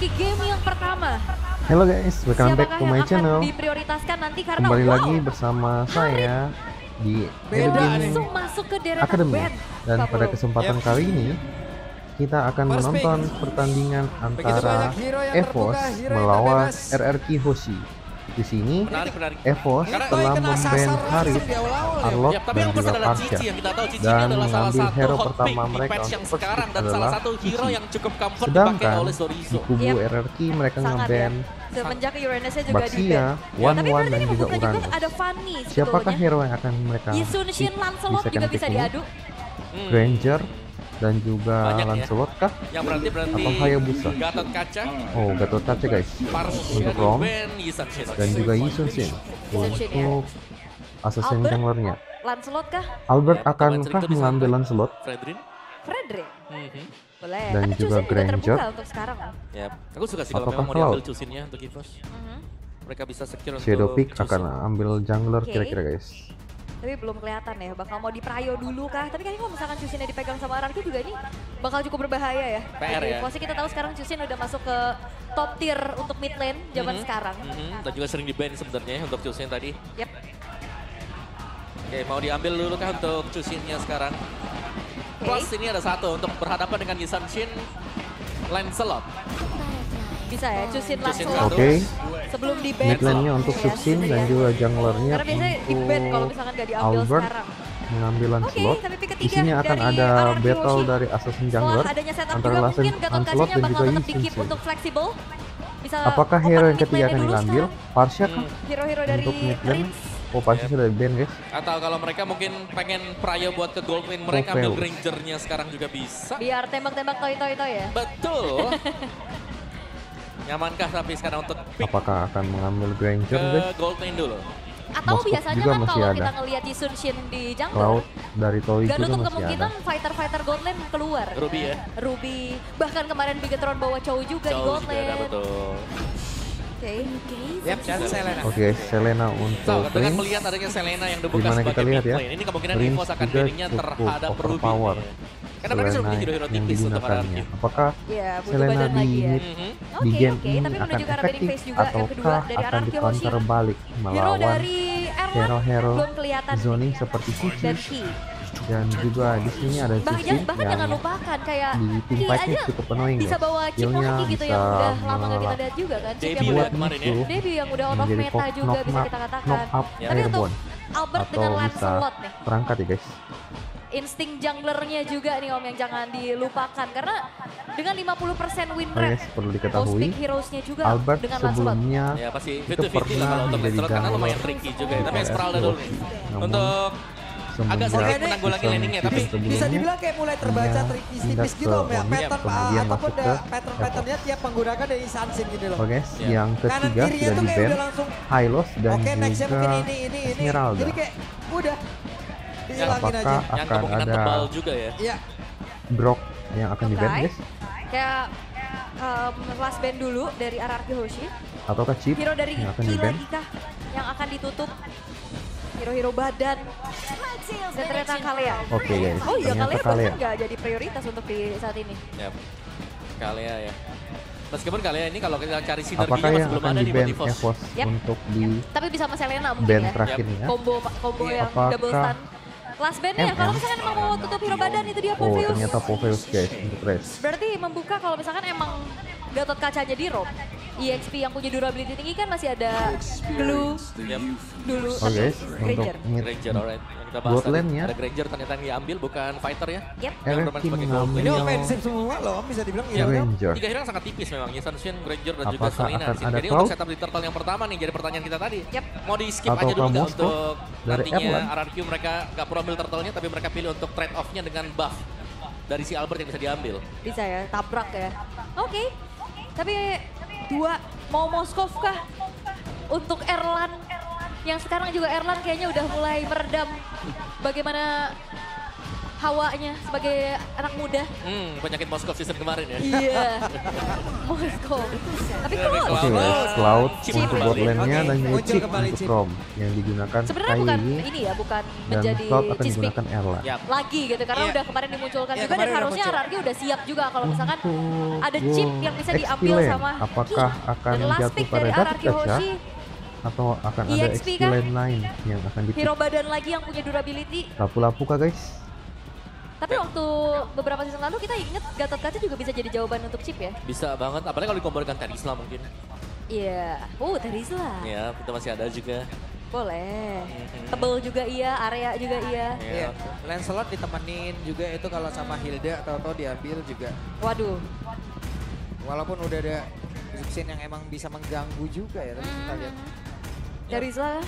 memasuki game yang pertama. Halo guys, welcome back to my channel. Diprioritaskan nanti karena Kembali lagi bersama saya di Edu Gaming masuk ke deretan Academy. band. Dan pada kesempatan kali ini kita akan menonton pertandingan antara EVOS melawan RRQ Hoshi. Di sini EVOS telah memban Harith, Arlott dan juga Arsha dan mengambil hero pertama mereka untuk first pick adalah Cici. Sedangkan di kubu RRQ mereka ngeban semenjak Uranusnya juga di Baxia, Wan dan juga juga Uranus. ada Fanny. Siapakah hero yang akan mereka Yisun pick Shin di Lancelot juga second bisa pick ini? diadu. Granger dan juga Banyak ya. Lancelot kah? Yang berarti Atau Hayabusa? Gatot Kaca, Oh, Gatot Kaca guys. Untuk Rom dan juga Yisun Shin untuk assassin Albert? junglernya. Lancelot kah? Albert Ya, akankah sering mengambil Lancelot Fredrin. Frederick? Boleh. dan Tapi juga Chusin Granger? terbuka untuk sekarang. Ya, aku suka sih kalau Ataukah memang mau diambil Cloud? Chusinnya untuk EVOS. Mereka bisa secure untuk Shadow Pick Chusin. akan ambil jungler Oke. kira-kira guys. Tapi belum kelihatan ya, bakal mau diprayo dulu kah? Tapi kayaknya kalau misalkan Chusinnya dipegang sama RRQ juga ini bakal cukup berbahaya ya. PR ya. Pasti kita tahu sekarang Chusin udah masuk ke top tier untuk mid lane zaman sekarang. Dan juga sering di ban sebenarnya untuk Chusin tadi. Yap. Oke, mau diambil dulu kah untuk Chusinnya sekarang? Plus ini ada satu untuk berhadapan dengan Yisun Shin, Lancelot. Bisa ya, Chusin Chusin Lancelot. satu. Oke, Sebelum di ban. mid lane-nya untuk Suxin dan juga junglernya Karena biasanya di ban kalau untuk misalkan gak diambil Albert sekarang. mengambil Lancelot. tapi pick Di ketiga sini akan dari ada RRQ battle Hoshi. dari assassin Setelah jungler adanya setup antara juga mungkin Gatot Lancelot Kacanya dan bakal juga tetap di Yisun keep Shin. untuk fleksibel. Bisa Apakah open hero yang mid ketiga lane-nya akan dulu diambil? sekarang. Parsha kah? Hero-hero dari Untuk mid lane? Prince. Oh, pasti sudah di ban guys. Atau kalau mereka mungkin pengen prayo buat ke gold lane, mereka ambil Proveus. Grangernya sekarang juga bisa. Biar tembak-tembak toy-toy ya. Betul. Nyamankah tapi sekarang untuk pick Apakah akan mengambil Granger ke guys? gold lane dulu? Atau Moskov biasanya juga kan masih kalau ada. kita ngelihat Yisun Shin di jungle, Cloud dari Toy gak juga nutup masih kemungkinan ada. fighter-fighter gold lane keluar. Ruby ya? Ruby. Bahkan kemarin Bigetron bawa Chow juga di Jauh gold juga ada, lane. betul. Oke. Yap, dan Selena. Oke, Selena So, untuk dengan Prince. melihat adanya Selena yang dibuka Dimana kita sebagai lihat mid ya, lane, ini kemungkinan Prince EVOS akan juga pilihnya cukup terhadap Ruby. overpower. Karena mereka sudah punya Selena hero-hero yang tipis untuk digunakannya. RRQ. Apakah Iya, butuh Selena badan di lagi ya. mid Oke, di game oke, ini tapi akan menuju ke arah bidding efektif phase juga yang kedua ataukah dari akan RRQ di counter Hoshi. balik Hero melawan dari Erlang hero-hero belum kelihatan zoning nih. seperti Cici Dan Ki. dan juga di sini ada Cici Bahkan jangan yang lupakan kayak di Ki teamfight-nya aja cukup annoying bisa guys. bawa chip Skillnya lagi gitu yang bisa udah lama gak kita malah lihat juga kan. Chip yang Debut udah ya kemarin ya. musuh debut yang udah out of menjadi meta juga bisa kita knock katakan. up Ya. Tapi untuk airborne Albert atau dengan bisa Lancelot nih, terangkat ya guys. insting junglernya juga nih Om yang jangan dilupakan. Karena dengan 50% win Oh yes, rate, perlu most diketahui pick heroes-nya juga Albert dengan Lancelot. sebelumnya Ya pasti itu 50-50 lah pernah kalau untuk menjadi Lancelot karena lumayan jungler tricky juga ya. Tapi di Esmeralda PS2. dulu nih. Namun, Untuk agak semenjak sedikit menanggulangi season landingnya, tapi sebelumnya, Bisa dibilang kayak mulai terbaca dia tipis-tipis pindah gitu Om ke ya. Onyx, Pattern kemudian ataupun masuk ke pattern-patternnya tiap menggunakan dari Sunsin gitu loh. Oh guys, Ya. yang Kanan ketiga kirinya sudah tuh di kayak ban udah langsung Hylos dan oke nextnya mungkin juga ini. Esmeralda. Jadi kayak udah dihilangin aja. Apakah yang akan kemungkinan ada tebal juga ya. Iya. Brock yang akan di ban Oke. guys? Kayak last band dulu dari RRQ Hoshi. Ataukah Chip Hero dari yang akan Ki di ban? lagi kah yang akan ditutup? Hero-hero badan. Dan ternyata Kalea. Oke guys, Oh iya, ternyata Kalea Kalea. bahkan nggak jadi prioritas untuk di saat ini. Ya. Kalea ya. Meskipun Kalea ini kalau kita cari sinerginya Apakah masih yang belum akan ada di di ban Botifos. EVOS Yap. untuk di Tapi bisa sama Selena mungkin ban ya. terakhirnya? Combo Iya. yang Apakah double stun. Last bandnya MM? kalau misalkan emang mau tutup hero badan itu dia Oh, Poveus. ternyata Poveus guys untuk race. Berarti membuka kalau misalkan emang Gatot Kacanya di roam. EXP yang punya durability tinggi kan masih ada Glue Yap. dulu. Oh guys, untuk Granger. mid Granger, alright. Yang kita bahas Bot tadi, lane-nya. ada Granger ternyata yang diambil bukan fighter ya. Yep. Yang bermain RRQ sebagai gold Ini lane. mengambil ofensif semua loh Om bisa dibilang iya. Granger. Tiga hero yang sangat tipis memang, Yisun Shin, Granger dan juga Apakah Selena. akan Di sini. ada Jadi Cloud? untuk setup di turtle yang pertama nih, jadi pertanyaan kita tadi. Yep. Mau di skip aja Ataukah dulu nggak Moskov untuk dari nantinya Erlang? RRQ mereka nggak perlu ambil turtle-nya, tapi mereka pilih untuk trade off-nya dengan buff dari si Albert yang bisa diambil. Bisa ya, tabrak ya. Oke. Tapi dua mau Moskov kah untuk Erlan yang sekarang juga Erlan kayaknya udah mulai meredam bagaimana hawanya sebagai anak muda. Penyakit Moskov season kemarin ya. Iya. Moskov. Tapi Cloud. Oke guys, Cloud Chip untuk lagi. bot lane-nya dan juga Muncul chip kembali untuk chip. Rom yang digunakan Sebenarnya bukan Kai ini ya, bukan dan menjadi Cloud akan cheese pick digunakan Erla. Yap. lagi gitu karena Iya. udah kemarin dimunculkan Iya, juga dan kemarin udah harusnya muncul. RRQ udah siap juga kalau misalkan Untuk ada chip yang bisa XP diambil lane, sama apakah Ki. akan Dan last jatuh pick pada dari David RRQ Kaca Hoshi, atau akan ada EXP XP kah? lane lain yang akan dipick? hero badan lagi yang punya durability. Lapu-lapu kah guys? Tapi waktu beberapa season lalu kita inget Gatot Kaca juga bisa jadi jawaban untuk chip ya. Bisa banget, apalagi kalau dikombokan Terisla mungkin. Iya. Terisla. Ya, kita masih ada juga. Boleh. Tebel juga iya, area juga iya. Iya. Lancelot ditemenin juga itu kalau sama Hilda atau diambil juga. Waduh. Walaupun udah ada Zixin yang emang bisa mengganggu juga ya, tapi kita lihat. Terisla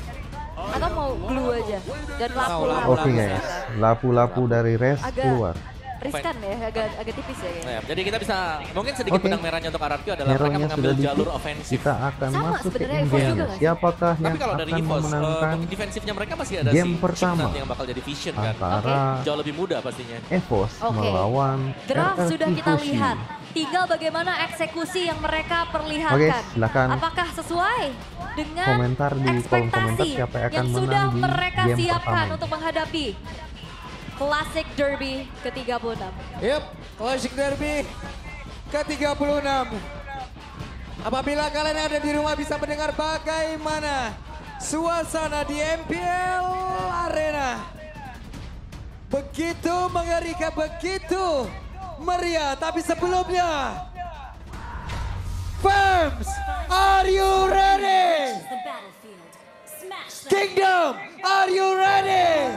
atau mau glue aja dan lapu. Oke guys, lapu-lapu dari Res Agak keluar. riskan ya, agak tipis ya. Nah, jadi kita bisa, mungkin sedikit Oke. benang merahnya untuk RRQ adalah mereka Hero-nya mengambil sudah jalur di-pick. ofensif. Kita akan Sama masuk ke sebenarnya in EVOS game. juga nggak sih? Siapakah yang Tapi kalau dari akan EVOS, memenangkan defensifnya mereka masih ada game si pertama Chip nanti yang bakal jadi vision kan. antara Jauh lebih mudah pastinya. EVOS Oke. melawan Draft RRQ sudah kita Hoshi? lihat. Tinggal bagaimana eksekusi yang mereka perlihatkan. Oke, silakan Apakah sesuai dengan komentar di kolom komentar ekspektasi siapa yang akan yang menang sudah di mereka game siapkan pertama. untuk menghadapi Classic Derby ke-36. Yep, Classic Derby ke-36. Apabila kalian yang ada di rumah bisa mendengar bagaimana suasana di MPL Arena. Begitu mengerikan, begitu meriah. Tapi sebelumnya, Firms, are you ready? Kingdom, are you ready?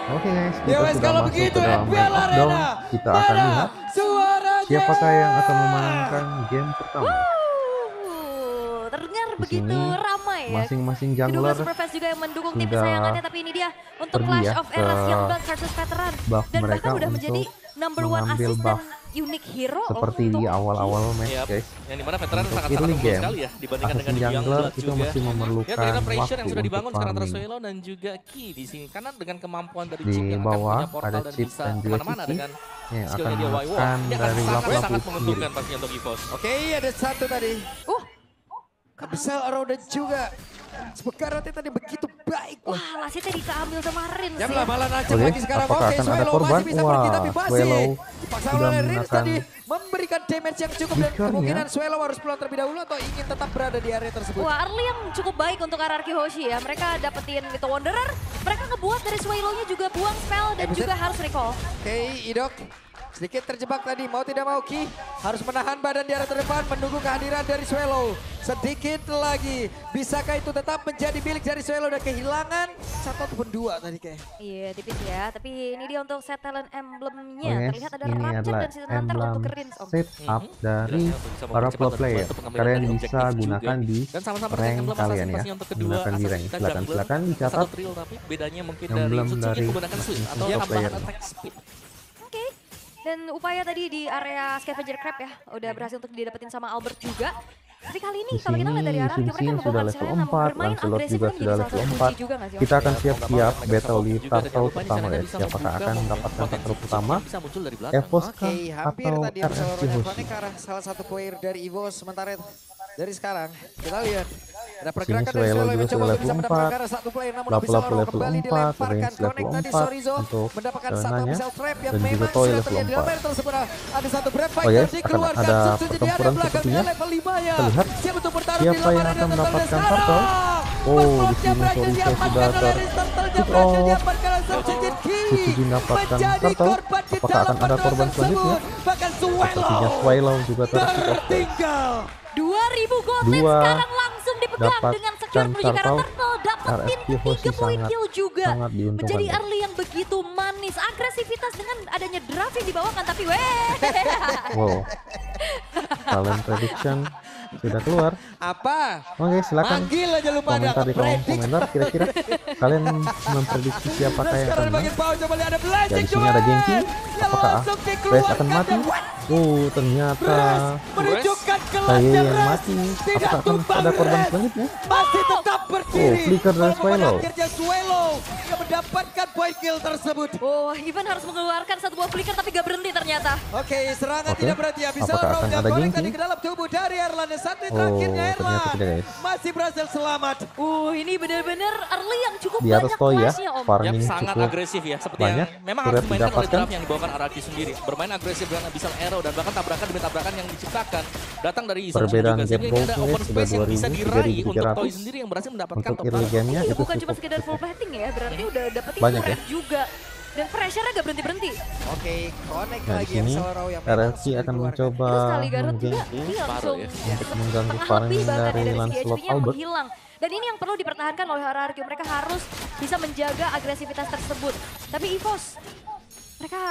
Oke guys, kita Ya wes, sudah kalau masuk begitu ke dalam MPL round Arena. down. Kita akan Mana lihat suaranya? siapakah yang akan memenangkan game pertama. Terdengar Di begitu sini, ramai ya. masing-masing Kedua jungler Superfast juga yang mendukung tim sudah kesayangannya, tapi ini dia untuk pergi Clash ya of Eras ke Young Blood versus Veteran. buff Dan mereka bahkan udah untuk menjadi number one mengambil assist buff dan unique hero seperti untuk di awal-awal match Yap. guys. Yang dimana veteran Untuk sangat-sangat early unggul game, sekali ya dibandingkan dengan assassin Young jungler Blood itu juga. masih Ya, memerlukan bagaimana pressure waktu yang sudah untuk dibangun sekarang antara farming. Suelo dan juga Ki di sini. Karena dengan kemampuan dari Di Chip yang akan bawah punya portal ada dan Chip bisa dan juga kemana-mana Kiki dengan yang skillnya akan dia YW. makan Dia akan dari sangat lapu-lapu menguntungkan sendiri. pastinya untuk EVOS. Oke, ada satu tadi. Kabisel Aroda juga. Sebekarate tadi begitu baik. wah lasitnya diambil sama Rins Ya ya. belah malah nancap Oke, lagi sekarang. apakah Oke, akan ada Swallow korban? masih bisa pergi tapi Wah, masih Swallow dipaksa sudah oleh Rins menggunakan tadi memberikan damage yang cukup dan Flickernya. kemungkinan Swallow harus pulang terlebih dahulu atau ingin tetap berada di area tersebut. Wah, early yang cukup baik untuk RRQ Hoshi ya. Mereka dapetin itu Wanderer, mereka ngebuat dari Swallow-nya juga buang spell dan buset. juga harus recall. Oke, Idok sedikit terjebak tadi, mau tidak mau Ki harus menahan badan di area terdepan menunggu kehadiran dari Swallow. Sedikit lagi, bisakah itu tetap menjadi milik dari Swallow dan kehilangan satu ataupun dua tadi kayak. Iya, tipis ya. Tapi ini dia untuk set talent emblemnya. Oke, Terlihat ada ini Rapture adalah dan Season Hunter emblem untuk Rins, Om. setup dari Bisa para mempercepat pro dan player. membantu pengambilan Kalian dari bisa objektif gunakan juga. di Dan sama-sama dengan rank emblem kalian assassin ya. pastinya untuk kedua Gunakan di assassin rank. kita Silakan jungler. silakan Satu dicatat trill tapi bedanya mungkin dari emblem Futsuki dari menggunakan swing atau pro tambahan player. attack speed. Oke. Dan upaya tadi di area Scavenger Crab ya, udah berhasil untuk didapetin sama Albert juga. Tapi kali ini Di kalau kita lihat dari sini RRQ mereka Sin sudah ngebongkar level Selena, 4, bermain Lancelot agresif juga kan sudah jadi level salah satu 4. kunci juga nggak sih, Om? Kita akan Ya, siap-siap Mereka battle di juga, dan turtle jangan lupa pertama di sana guys. bisa Siapakah membuka akan mungkin mendapatkan potensi turtle chip pertama? yang bisa muncul dari belakang. EVOS Oke, kah hampir atau tadi episode RRQ Roda Hoshi? ke arah salah satu player dari EVOS. Sementara dari sekarang kita lihat ada pergerakan dari Swallow Swallow yang juga mencoba sudah untuk bisa level mendapatkan 4. ke arah satu player namun Lapu-lapu bisa level kembali 4, dilemparkan. Range Connect level tadi 4 Sorizo untuk mendapatkan satu Selenanya. missile trap yang Dan juga memang Toy sudah level terlihat di 4. area tersebut. Ada satu breath Oh fighter yes, akan dikeluarkan. ada Susu di area pertempuran belakangnya sepertinya. level 5 ya. Kita lihat Siap untuk bertarung di siapa luar yang area akan Turtle mendapatkan Desara. turtle. Oh, di First sini blood yang Sorizo berhasil sudah diamankan oleh Turtle yang berhasil diamankan oleh Substitute Ki. Susu mendapatkan Menjadi turtle. korban di Apakah dalam akan ada pertarungan korban selanjutnya? tersebut. Bahkan Sepertinya Swallow juga terpick off. tertinggal. 2000 gold lead Dua sekarang langsung dipegang dapatkan dengan secure menuju ke arah turtle. turtle. Dapetin RRQ Hoshi 3 poin sangat- kill juga. sangat diuntungkan, Menjadi guys. early yang begitu manis. Agresivitas dengan adanya draft yang dibawakan. Tapi weh. Wow. Talent prediction sudah keluar. Apa? Oke, silakan Manggil aja lupa ada komentar di kolom prediksi. komentar. Kira-kira kalian memprediksi siapakah Dan yang sekarang akan di bagian menang? bawah coba lihat ada Ya, blessing di sini ada Genki. Apakah Raze akan mati? Oh, ternyata menunjukkan saya kelasnya yang Raze. mati. Tidak Apakah akan tumbang ada korban Raze. selanjutnya? Masih tetap berdiri. Oh, flicker dari Walaupun Swallow. akhirnya Swallow yang mendapatkan point kill tersebut. Oh, Ivan harus mengeluarkan satu buah flicker tapi gak berhenti ternyata. Oke, serangan tidak berhenti. Bisa apakah akan ada golek gengsi? tadi ke dalam tubuh dari Erlan. Dan satu Oh, terakhirnya ternyata Erlan tidak, guys. masih berhasil selamat. Ini benar-benar early yang cukup Di atas banyak Toy ya, flashnya Om. farming sangat cukup agresif ya, seperti banyak. yang memang Turret harus dimainkan oleh didapatkan. draft yang dibawakan Araki sendiri. Bermain agresif dengan Abyssal Arrow dan bahkan tabrakan demi tabrakan yang diciptakan datang dari Isan Perbedaan juga. gap Sehingga ini ada ball open sudah space yang bisa 2000, diraih untuk 3300. Toy sendiri yang berhasil mendapatkan Untuk top early turret. game-nya Iya, itu bukan cuma cukup sekedar full plating ya, berarti udah dapetin banyak turret ya. juga. Dan pressure-nya gak berhenti-berhenti. Oke, connect Nah, di lagi sini Abyssal Arrow yang memang RRQ sudah akan dikeluarkan. mencoba Itu sekali Garut juga, menggengsi dia langsung ya. untuk mengganggu setengah farming lebih bahkan dari dari segi Lancelot HP-nya yang Albert. menghilang. Dan ini yang perlu dipertahankan oleh RRQ. Mereka harus bisa menjaga agresivitas tersebut. Tapi EVOS, mereka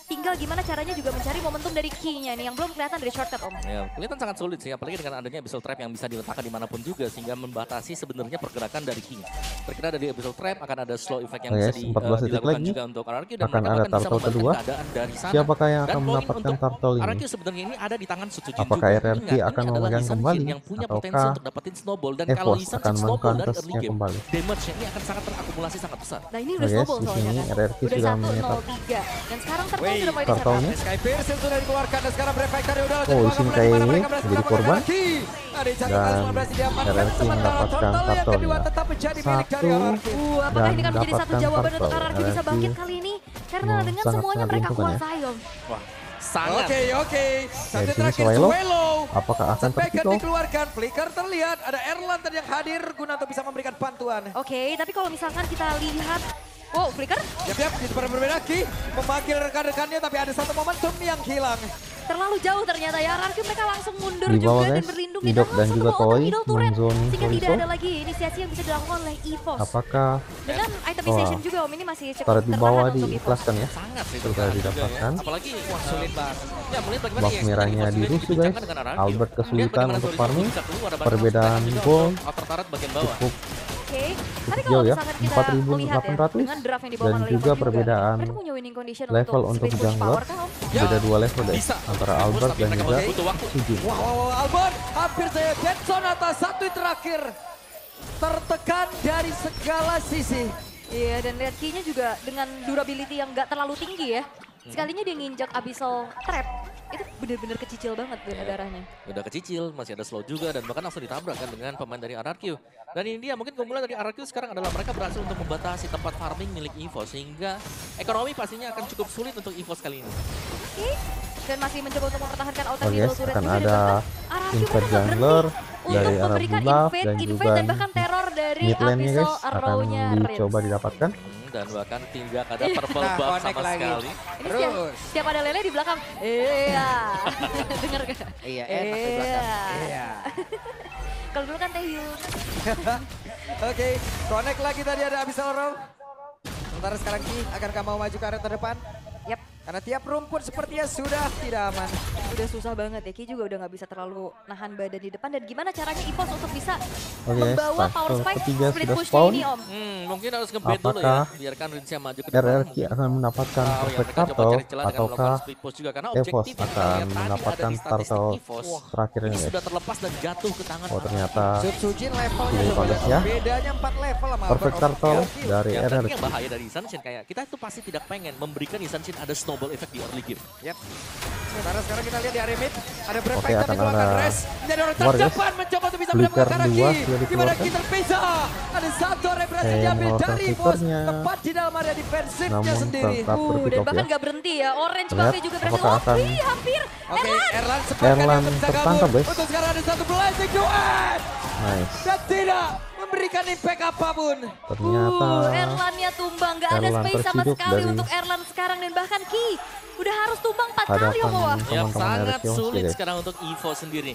tinggal gimana caranya juga mencari momentum dari key-nya nih yang belum kelihatan dari shortcut Om. Ya, kelihatan sangat sulit sih, apalagi dengan adanya Abyssal Trap yang bisa diletakkan dimanapun juga sehingga membatasi sebenarnya pergerakan dari King. Terkira dari Abyssal Trap akan ada slow effect yang bisa 14 detik dilakukan lagi. juga untuk RRQ dan Akan mereka ada bahkan bisa turtle membalikkan kedua. keadaan dari sana. Siapakah yang Dan akan poin mendapatkan untuk turtle ini? RRQ sebenarnya ini ada di tangan Sucujin Apakah juga. RRQ Ingat, akan ini adalah memegang Isan kembali Shin yang punya potensi ataukah untuk dapetin snowball dan kalau EVOS Isan akan Shin snowball dari early mengcountersnya game, kembali? damage-nya ini akan sangat terakumulasi sangat besar. Nah ini udah Oke, snowball di soalnya sini kan. RRQ Udah sudah 1-0-3. Dan sekarang turtle Wait, sudah mulai turtle-nya? diserang. Sky Pierce sudah dikeluarkan dan sekarang Brave Factory udah Oh, di sini kayaknya jadi korban. Dan RRQ mendapatkan turtle ya. Satu, Apakah ini akan menjadi satu dapatkan jawaban untuk turtle. RRQ bisa bangkit kali ini? Karena dengan semuanya sangat mereka diuntungkan ya. kuasai Om. Wah, sangat. Oke. Satu sini terakhir Swallow. Swallow. Apakah akan Sebaiknya terpick off? dikeluarkan, flicker terlihat, ada Erlan tadi yang hadir guna untuk bisa memberikan bantuan. Oke, tapi kalau misalkan kita lihat, wow, flicker Yap, di depan berbeda Ki, memanggil rekan-rekannya tapi ada satu momentum yang hilang. terlalu jauh ternyata ya. RRQ mereka langsung mundur Di bawah, juga dan guys. berlindung di Idok dalam dan satu juga bawah Toy middle turret. menzoni Sehingga tidak Chorizo. ada lagi inisiasi yang bisa dilakukan oleh EVOS. Apakah Dengan itemization juga Om ini masih cukup turret di bawah tertahan untuk EVOS. diikhlaskan ya? Sangat sih Sudah tertahan juga didapatkan. ya. Apalagi wah sulit banget. Ya melihat bagaimana Buff merahnya di rusuh guys. Albert kesulitan untuk farming. Perbedaan gol outer turret bagian bawah. cukup Oke, tapi jauh kalau ya, misalkan kita 4.800 melihat ya, dengan draft yang dibawakan dan oleh juga EVOS perbedaan mereka punya winning condition level untuk speed push jungler. power kan Om? Ya. Beda 2 level guys Bisa. antara Speed push, Albert tapi dan mereka juga masih butuh waktu. Sujin. Wow, Albert hampir saya deadzone atas satu terakhir. Tertekan dari segala sisi. Iya, dan lihat key-nya juga dengan durability yang nggak terlalu tinggi ya. Sekalinya dia nginjak Abyssal Trap, itu bener-bener kecicil banget darahnya. Udah kecicil, masih ada slow juga dan bahkan langsung ditabrak kan dengan pemain dari RRQ. Dan ini dia mungkin keunggulan dari RRQ sekarang adalah mereka berhasil untuk membatasi tempat farming milik EVOS sehingga ekonomi pastinya akan cukup sulit untuk EVOS kali ini. Oke, dan masih mencoba untuk mempertahankan outer Oke, middle turret akan juga. ada dan bahkan RRQ invade mereka nggak jungler berhenti dari untuk arah memberikan buff invade, dan invade juga dan bahkan teror dari mid lane-nya Abyssal guys akan Arrow-nya dicoba Rins. didapatkan. Dan bahkan tidak ada purple Nah, buff connect sama lagi. sekali. Ini setiap ada Lele di belakang, iya, dengar gak? Iya, enak di belakang. Iya. Kalau dulu kan Taehyung. Oke, connect lagi tadi ada Abyssal Arrow. Sementara sekarang Ki, akankah mau maju ke area terdepan? Yap, Karena tiap rumput sepertinya sudah tidak aman. udah susah banget ya. Ki juga udah nggak bisa terlalu nahan badan di depan. Dan gimana caranya EVOS untuk bisa Oke, membawa starter power spike ketiga split sudah push spawn. ini Om. Mungkin harus nge-bait dulu ya, Apakah biarkan Rinsya maju ke depan. RRQ akan mendapatkan Oh, ya, perfect mereka coba turtle cari celah dengan melakukan ataukah split push juga karena EVOS objektif yang kita akan lihat tadi ada mendapatkan di statistik turtle EVOS. terakhirnya Ini guys. sudah terlepas dan jatuh ke tangan. Oh ternyata Sujin levelnya Tidak coba bagus lihat. ya. Bedanya 4 level sama perfect Albert. turtle Oke, dari Ya, tapi RRQ. yang bahaya dari Isanshin kayak kita itu pasti tidak pengen memberikan Isanshin ada snowball effect di early game. Yap. Sementara sekarang kita lihat di area mid, ada Brave Oke, Factory akan keluarkan ada Res. Menjadi orang war, guys. terdepan mencoba untuk bisa Flicker mendapatkan Karaki. 2 sudah Gimana dikeluarkan. Ki terpisah. Ada satu orang berhasil diambil mengeluarkan dari bos. flickernya. Tepat di dalam area defensifnya Namun sendiri. tetap Dan terpick off bahkan ya. nggak berhenti ya. Orange Lihat, Buffy juga berhasil. apakah akan- Hampir. Oke, Erlan sepakat Erlan yang bisa tertangkap, kabur. guys. Untuk sekarang ada satu blessing duet. Nice. Dan tidak memberikan impact apapun. Ternyata Erlannya tumbang, nggak ada Erlan space sama terciduk sekali dari untuk Erlan sekarang. Dan bahkan Ki udah harus tumbang 4 kali hadapan Om Wah. Yang teman-teman sangat RRQ sulit guys. sekarang untuk EVO sendiri.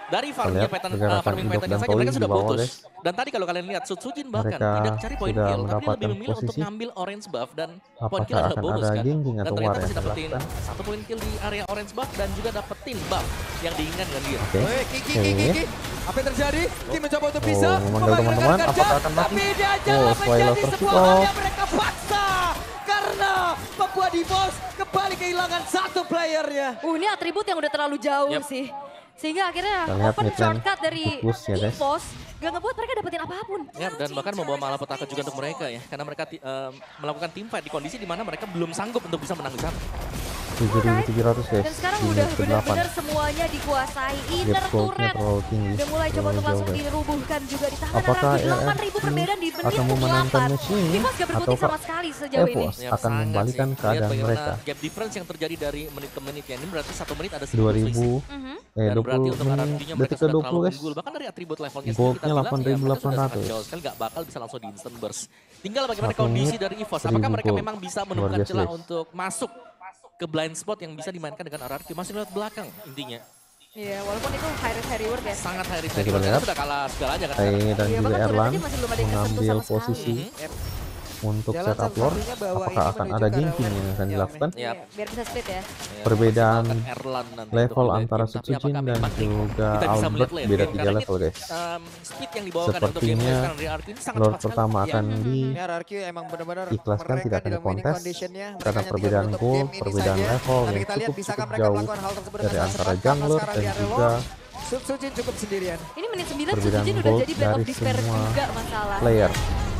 Dari Kita farming lihat pattern, pergerakan farming Idok patternnya dan saja Toy mereka di sudah bawah, putus. guys. Dan tadi kalau kalian lihat Sutsujin bahkan Mereka tidak cari point sudah kill, tapi dia lebih mendapatkan memilih untuk posisi. ngambil orange buff dan point Apakah kill adalah akan bonus ada kan. gengking Dan atau ternyata war yang masih dapetin dilakukan? 1 point kill di area orange buff dan juga dapetin buff yang diinginkan dengan dia. Oke. Woi, Ki. Apa yang terjadi? Ki mencoba untuk bisa memanggil memanggil teman-teman, rekan apakah kerja, akan mati? tapi dia Oh, jangan Swallow menjadi terpick sebuah hal off. yang mereka paksa. Karena membuat EVOS kembali kehilangan satu playernya. Ini atribut yang udah terlalu jauh Yap. sih. Sehingga akhirnya Kita lihat open mid lane shortcut dari fokus ya, guys. EVOS Gak ngebuat mereka dapetin apapun. Ya, dan bahkan membawa malapetaka juga untuk mereka ya. Karena mereka melakukan team fight di kondisi di mana mereka belum sanggup untuk bisa menang di sana. 7.700 guys. Dan sekarang di udah match ke-8. benar-benar semuanya dikuasai. Inner Gap goldnya turret terlalu tinggi. udah mulai coba untuk terlalu langsung jauh, guys. dirubuhkan juga di tangan Apakah RRQ. 8.000 RRQ perbedaan di menit akan memenangkan ke-8. match ini Evos gak berkutik ataukah sama sekali sejauh ini. EVOS Ya, akan sangat membalikan sih. Lihat keadaan bagaimana mereka. gap difference yang terjadi dari menit ke menit ya. Ini berarti 1 menit ada 1000 2000 Dan berarti 20 untuk RRQ-nya mereka detik ke sudah 20 terlalu guys. unggul. Bahkan dari atribut levelnya Goldnya ya, mereka sudah 8.800. sangat jauh sekali, gak bakal bisa langsung di instant burst. Tinggal bagaimana 1 kondisi menit, dari EVOS. 1000 Apakah mereka gold. memang bisa Luar menemukan biasa, celah guys. untuk masuk ke blind spot yang bisa dimainkan dengan RRQ. Masih lewat belakang intinya. Iya, walaupun itu high risk high reward ya. Sangat high risk. Oke, kita Karena lihat. sudah kalah segalanya kan. Tae dan Iya, juga bahkan Erlan turretnya masih belum ada yang tersentuh mengambil sama sekali. posisi untuk Jalan setup lore. satu-satunya bahwa Apakah ini akan menuju ada ke ganking arah yang akan Yam. dilakukan? Iya. Biar bisa split ya. Ya, Perbedaan maksimalkan Erlan nanti level untuk di antara late game. Tapi Setsujin apakah dan memang juga kita bisa Albert melihat late beda game? 3 Karena level ini, guys. speed yang dibawakan untuk game Sepertinya sekarang dari RRQ ini sangat lore cepat sekali. pertama akan Ini RRQ emang benar-benar diikhlaskan, mereka tidak akan dalam winning dikontes conditionnya. Mereka karena hanya perbedaan tinggal goal, menutup game ini perbedaan saja. level Tapi yang kita lihat bisakah mereka jauh melakukan hal tersebut dari dengan antara cepat, karena jungler sekarang dan di area juga lore, Setsujin cukup sendirian. Ini menit 9 perbedaan Setsujin udah gold jadi Blade of dari Despair semua juga masalah. player.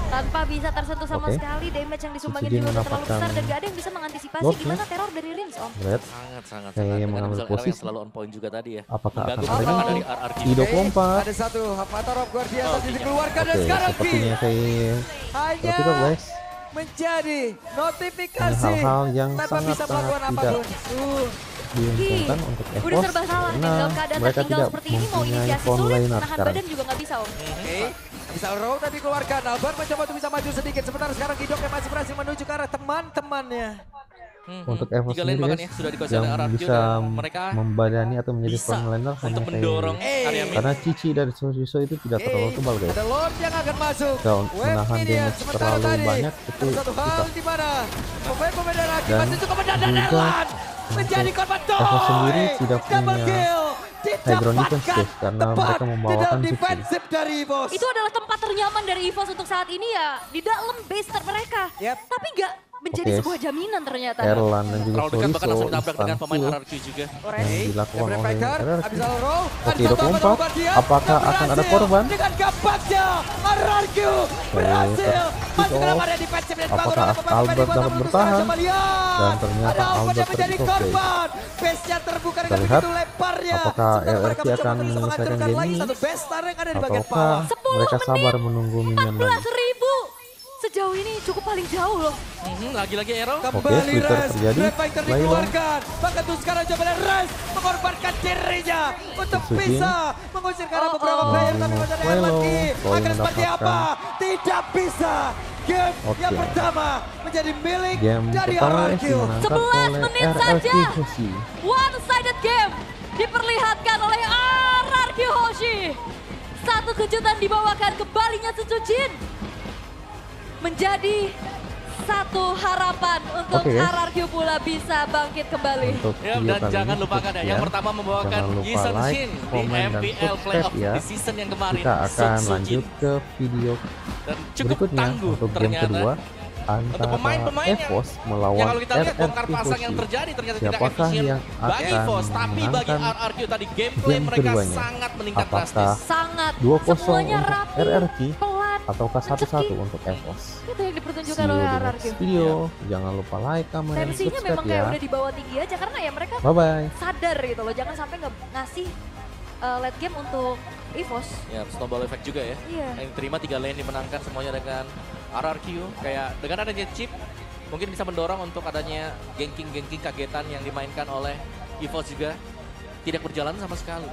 Tanpa bisa tersentuh sama Oke. sekali, damage yang disumbangin Setsujin juga udah terlalu mendapatkan besar dan gak ada yang bisa mengantisipasi lordnya. gimana teror dari Rins, Om. Red, Sangat. Kayak Dengan mengambil Michelle Arrow yang posisi. selalu on point juga tadi ya. apakah akan Mengganggu ada pergerakan ganking? dari RRQ. Di 24. Oke, ada satu Avatar of Guardian Oh, tadi iya. dikeluarkan dan Oke, sekarang sepertinya Ki kayak hanya Tapi guys, menjadi notifikasi ini hal-hal yang tanpa bisa sangat-sangat melakukan tidak apapun. diuntungkan untuk Udah EVOS serba salah nih karena dalam keadaan mereka tertinggal tidak seperti ini mau mempunyai inisiasi front sulit, liner menahan sekarang. badan juga gak bisa, Om. Oke, bisa roll tapi keluarkan. Albert mencoba untuk bisa maju sedikit. Sementara sekarang Gidok yang masih berhasil menuju ke arah teman-temannya. Untuk EVOS Tiga lane sendiri bahkan guys, ya sudah dikuasai oleh yang RRQ bisa dan mereka membadani atau menjadi bisa front liner hanya untuk mendorong kayak area mid. karena Cici dari Suso itu tidak terlalu tebal guys. Ada Lord yang akan masuk. Kalau Wave menahan Minion. damage Sementara terlalu tadi, banyak itu ada satu hal bisa. di mana pemain-pemain dari Aki Dan masih cukup mendadak juga Erlan menjadi korban EVOS sendiri tidak double punya kill high ground defense guys karena tepat mereka di membawakan dalam Cici. defensif dari EVOS. Itu adalah tempat ternyaman dari EVOS untuk saat ini ya, di dalam base mereka. Yep. Tapi gak menjadi Oke. sebuah jaminan ternyata. Erlan dan juga Terlalu dekat bahkan Floriso langsung ditabrak dengan instant pemain kill RRQ juga. yang dilakukan oleh Fighter, RRQ. habis roll, Oke, 24. Apakah akan ada korban? Dengan gampangnya RRQ berhasil masuk ke dalam area defensif dan dibangun Apakah oleh pemain Albert di dapat bawah. bertahan? Coba lihat. Dan ternyata Ada Albert yang Albert menjadi terpick off, guys. korban. Base-nya terbuka dengan Kita lihat begitu lebarnya. apakah Sementara mereka RRQ mencoba akan untuk bisa menyelesaikan menghancurkan game lagi ini satu base star yang ada di bagian ataukah bawah. 10 mereka menit, sabar menunggu minion lagi. 14.000. Sejauh ini cukup paling jauh loh. Lagi-lagi Arrow. Kembali Twitter Res, terjadi. Red Fighter Layla. dikeluarkan. Bahkan tuh sekarang coba Res mengorbankan dirinya untuk Setsujin. bisa mengusir karena Oh, beberapa oh. player. Tapi pada Layla. lagi Chloe akan seperti apa? mendapatkan. Tidak bisa. Game Oke. yang pertama menjadi milik Game dari pertama RRQ. dimenangkan 11 oleh menit RRQ saja. Hoshi. One-sided game diperlihatkan oleh RRQ Hoshi. Satu kejutan dibawakan kembalinya Setsujin. Menjadi satu harapan untuk Oke, guys. RRQ pula bisa bangkit kembali. Untuk Ya, video dan kali jangan ini lupakan cukup ya, yang sekian. pertama membawakan Jangan lupa Yisun like, Shin di komen, dan MPL subscribe Playoff ya. di season yang kemarin. Kita akan Setsujin. lanjut ke video Dan cukup berikutnya tangguh untuk game ternyata. kedua Untuk antara pemain-pemain yang- EVOS Ya melawan kalau kita lihat bongkar RRQ pasang yang Hoshi. terjadi ternyata tidak Siapakah efisien yang bagi akan EVOS. Tapi bagi memenangkan RRQ tadi gameplay game mereka keduanya? sangat meningkat Apakah drastis. Sangat 2-0 semuanya untuk rapi, RRQ pelan, ataukah 1-1 mencekik. untuk EVOS? Itu yang See dipertunjukkan you oleh di RRQ. next video. Jangan lupa like, comment, dan Tensinya memang subscribe kayak ya. udah dibawa tinggi aja karena ya mereka Bye-bye. sadar gitu loh. Jangan sampai ngasih late game untuk EVOS. Ya, snowball effect juga ya. Iya. Yang terima 3 lane dimenangkan semuanya dengan RRQ. Kayak dengan adanya chip mungkin bisa mendorong untuk adanya ganking kagetan yang dimainkan oleh EVOS juga tidak berjalan sama sekali.